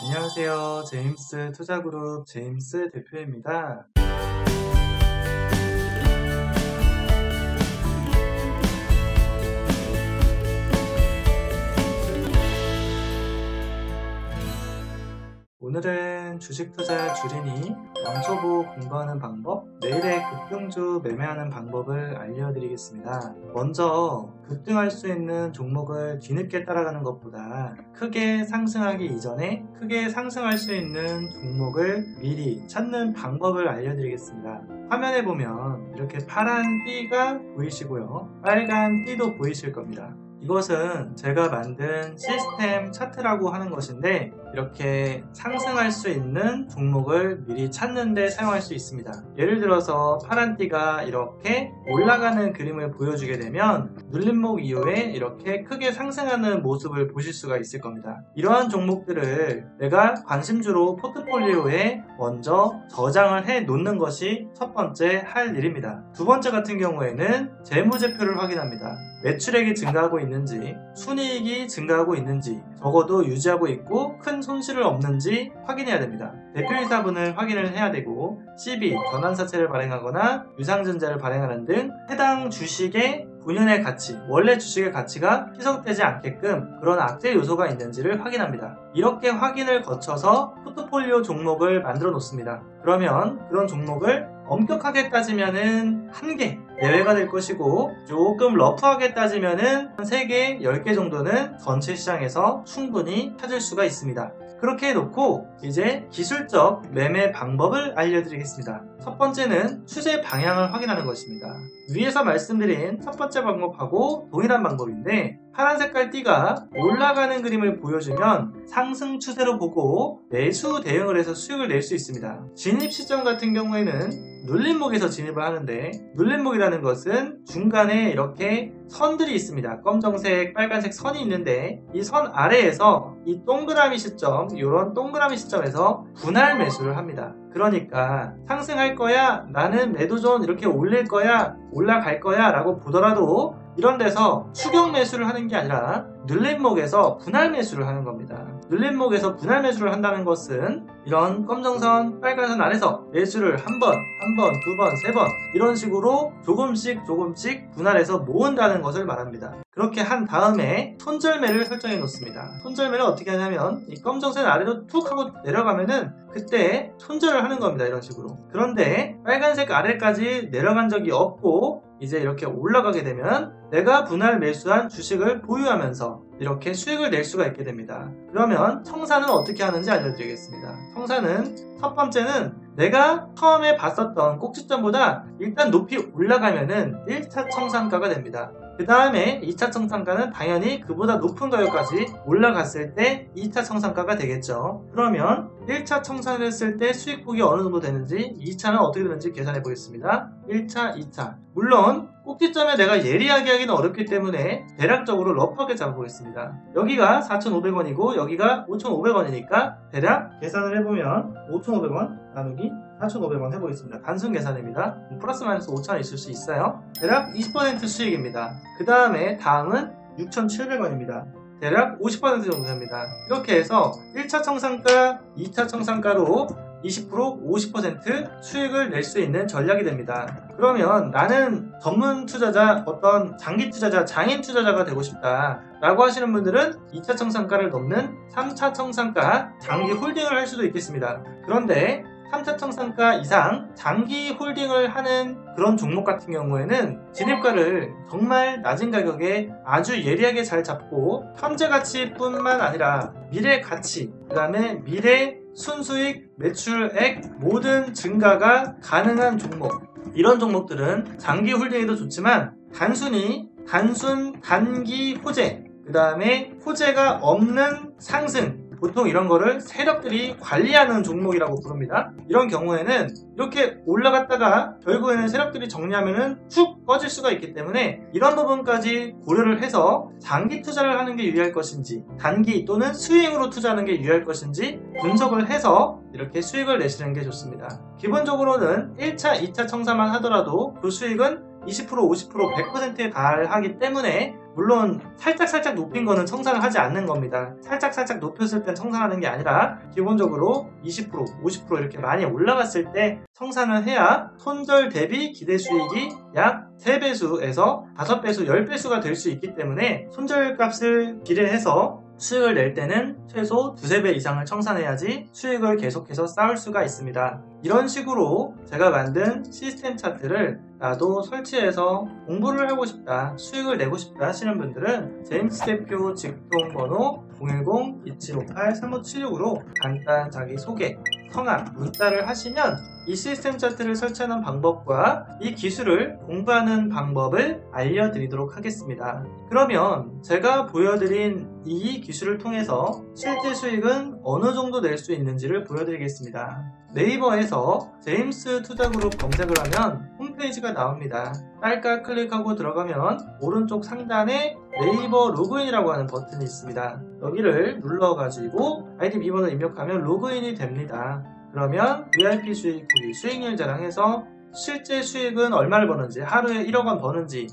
안녕하세요. 제임스 투자그룹 제임스 대표입니다. 오늘은 주식 투자 줄이니 왕초보 공부하는 방법, 내일의 급등주 매매하는 방법을 알려드리겠습니다. 먼저 급등할 수 있는 종목을 뒤늦게 따라가는 것보다 크게 상승하기 이전에 크게 상승할 수 있는 종목을 미리 찾는 방법을 알려드리겠습니다. 화면에 보면 이렇게 파란 띠가 보이시고요. 빨간 띠도 보이실 겁니다. 이것은 제가 만든 시스템 차트라고 하는 것인데 이렇게 상승할 수 있는 종목을 미리 찾는 데 사용할 수 있습니다. 예를 들어서 파란띠가 이렇게 올라가는 그림을 보여주게 되면 눌림목 이후에 이렇게 크게 상승하는 모습을 보실 수가 있을 겁니다. 이러한 종목들을 내가 관심주로 포트폴리오에 먼저 저장을 해 놓는 것이 첫 번째 할 일입니다. 두 번째 같은 경우에는 재무제표를 확인합니다. 매출액이 증가하고 있는지, 순이익이 증가하고 있는지, 적어도 유지하고 있고 큰 손실을 없는지 확인해야 됩니다. 대표이사분을 확인을 해야 되고 CB, 전환사채를 발행하거나 유상증자를 발행하는 등 해당 주식의 본연의 가치, 원래 주식의 가치가 희석되지 않게끔 그런 악재 요소가 있는지를 확인합니다. 이렇게 확인을 거쳐서 포트폴리오 종목을 만들어 놓습니다. 그러면 그런 종목을 엄격하게 따지면은 1개 예외가 될 것이고 조금 러프하게 따지면은 3개, 10개 정도는 전체 시장에서 충분히 찾을 수가 있습니다. 그렇게 해놓고 이제 기술적 매매 방법을 알려드리겠습니다. 첫 번째는 추세 방향을 확인하는 것입니다. 위에서 말씀드린 첫 번째 방법하고 동일한 방법인데 파란 색깔 띠가 올라가는 그림을 보여주면 상승 추세로 보고 매수 대응을 해서 수익을 낼 수 있습니다. 진입 시점 같은 경우에는 눌림목에서 진입을 하는데 눌림목이라는 것은 중간에 이렇게 선들이 있습니다. 검정색, 빨간색 선이 있는데 이 선 아래에서 이 동그라미 시점, 이런 동그라미 시점에서 분할 매수를 합니다. 그러니까 상승할 거야, 나는 매도존 이렇게 올릴 거야, 올라갈 거야 라고 보더라도 이런 데서 추격 매수를 하는 게 아니라 눌림목에서 분할 매수를 하는 겁니다. 눌림목에서 분할 매수를 한다는 것은 이런 검정선, 빨간선 안에서 매수를 한 번, 두 번, 세 번 이런 식으로 조금씩 분할해서 모은다는 것을 말합니다. 그렇게 한 다음에 손절매를 설정해 놓습니다. 손절매를 어떻게 하냐면 이 검정선 아래로 툭 하고 내려가면은 그때 손절을 하는 겁니다. 이런 식으로. 그런데 빨간색 아래까지 내려간 적이 없고 이제 이렇게 올라가게 되면 내가 분할 매수한 주식을 보유하면서 이렇게 수익을 낼 수가 있게 됩니다. 그러면 청산은 어떻게 하는지 알려드리겠습니다. 청산은 첫 번째는 내가 처음에 봤었던 꼭지점보다 일단 높이 올라가면은 1차 청산가가 됩니다. 그 다음에 2차 청산가는 당연히 그보다 높은 가격까지 올라갔을 때 2차 청산가가 되겠죠. 그러면 1차 청산을 했을 때 수익폭이 어느 정도 되는지 2차는 어떻게 되는지 계산해 보겠습니다. 1차, 2차. 물론 꼭지점에 내가 예리하게 하기는 어렵기 때문에 대략적으로 러프하게 잡아보겠습니다. 여기가 4,500원이고 여기가 5,500원이니까 대략 계산을 해보면 5,500원 나누기 4,500원 해보겠습니다. 단순 계산입니다. 플러스 마이너스 5,000원 있을 수 있어요. 대략 20% 수익입니다. 그 다음에 다음은 6,700원입니다. 대략 50% 정도 됩니다. 이렇게 해서 1차 청산가, 2차 청산가로 20%, 50% 수익을 낼 수 있는 전략이 됩니다. 그러면 나는 전문 투자자, 어떤 장기 투자자, 장인 투자자가 되고 싶다 라고 하시는 분들은 2차 청산가를 넘는 3차 청산가 장기 홀딩을 할 수도 있겠습니다. 그런데 3차 청산가 이상 장기 홀딩을 하는 그런 종목 같은 경우에는 진입가를 정말 낮은 가격에 아주 예리하게 잘 잡고 현재 가치뿐만 아니라 미래 가치, 그 다음에 미래 순수익, 매출액 모든 증가가 가능한 종목, 이런 종목들은 장기 홀딩에도 좋지만 단순 단기 호재, 그 다음에 호재가 없는 상승, 보통 이런 거를 세력들이 관리하는 종목이라고 부릅니다. 이런 경우에는 이렇게 올라갔다가 결국에는 세력들이 정리하면은 쭉 꺼질 수가 있기 때문에 이런 부분까지 고려를 해서 장기 투자를 하는 게 유리할 것인지 단기 또는 수익으로 투자하는 게 유리할 것인지 분석을 해서 이렇게 수익을 내시는 게 좋습니다. 기본적으로는 1차, 2차 청산만 하더라도 그 수익은 20%, 50%, 100%에 달하기 때문에 물론 살짝 높인 거는 청산을 하지 않는 겁니다. 살짝 높였을 땐 청산하는 게 아니라 기본적으로 20%, 50% 이렇게 많이 올라갔을 때 청산을 해야 손절 대비 기대 수익이 약 3배수에서 5배수, 10배수가 될 수 있기 때문에 손절값을 기대해서 수익을 낼 때는 최소 2~3배 이상을 청산해야지 수익을 계속해서 쌓을 수가 있습니다. 이런 식으로 제가 만든 시스템 차트를 나도 설치해서 공부를 하고 싶다, 수익을 내고 싶다 하시는 분들은 제임스 대표 직통번호 010-2758-3576으로 간단 자기소개, 성함, 문자를 하시면 이 시스템 차트를 설치하는 방법과 이 기술을 공부하는 방법을 알려드리도록 하겠습니다. 그러면 제가 보여드린 이 기술을 통해서 실제 수익은 어느 정도 낼 수 있는지를 보여드리겠습니다. 네이버에서 제임스 투자그룹 검색을 하면 홈페이지가 나옵니다. 딸깍 클릭하고 들어가면 오른쪽 상단에 네이버 로그인이라고 하는 버튼이 있습니다. 여기를 눌러가지고 아이디 비번을 입력하면 로그인이 됩니다. 그러면 VIP 수익 보기, 수익률 자랑해서 실제 수익은 얼마를 버는지, 하루에 1억 원 버는지, 1,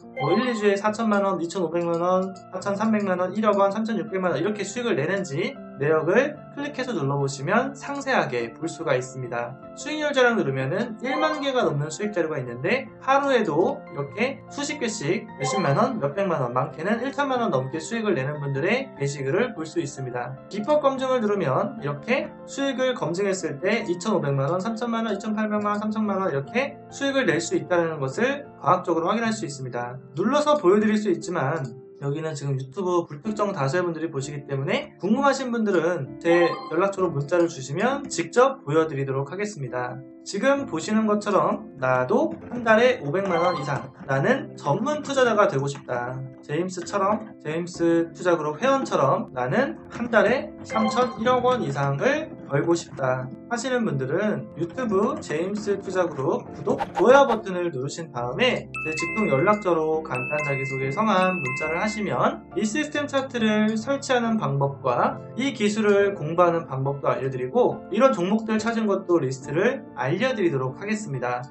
2주에 4천만 원, 2,500만 원, 4,300만 원, 1억 원, 3,600만 원 이렇게 수익을 내는지 내역을 클릭해서 눌러보시면 상세하게 볼 수가 있습니다. 수익률 자랑 누르면은 1만 개가 넘는 수익 자료가 있는데 하루에도 이렇게 수십 개씩 몇십만 원, 몇백만 원, 많게는 1천만 원 넘게 수익을 내는 분들의 게시글을 볼 수 있습니다. 비법 검증을 누르면 이렇게 수익을 검증했을 때 2,500만 원, 3천만 원, 2,800만 원, 3천만 원 이렇게 수익을 낼 수 있다는 것을 과학적으로 확인할 수 있습니다. 눌러서 보여드릴 수 있지만 여기는 지금 유튜브 불특정 다수의 분들이 보시기 때문에 궁금하신 분들은 제 연락처로 문자를 주시면 직접 보여드리도록 하겠습니다. 지금 보시는 것처럼 나도 한 달에 500만원 이상, 나는 전문 투자자가 되고 싶다. 제임스처럼, 제임스 투자그룹 회원처럼 나는 한 달에 3천 1억 원 이상을 벌고 싶다 하시는 분들은 유튜브 제임스 투자그룹 구독, 좋아요 버튼을 누르신 다음에 제 직통 연락처로 간단 자기소개, 성함, 문자를 하시면 이 시스템 차트를 설치하는 방법과 이 기술을 공부하는 방법도 알려드리고 이런 종목들 찾은 것도 리스트를 알려드리도록 하겠습니다.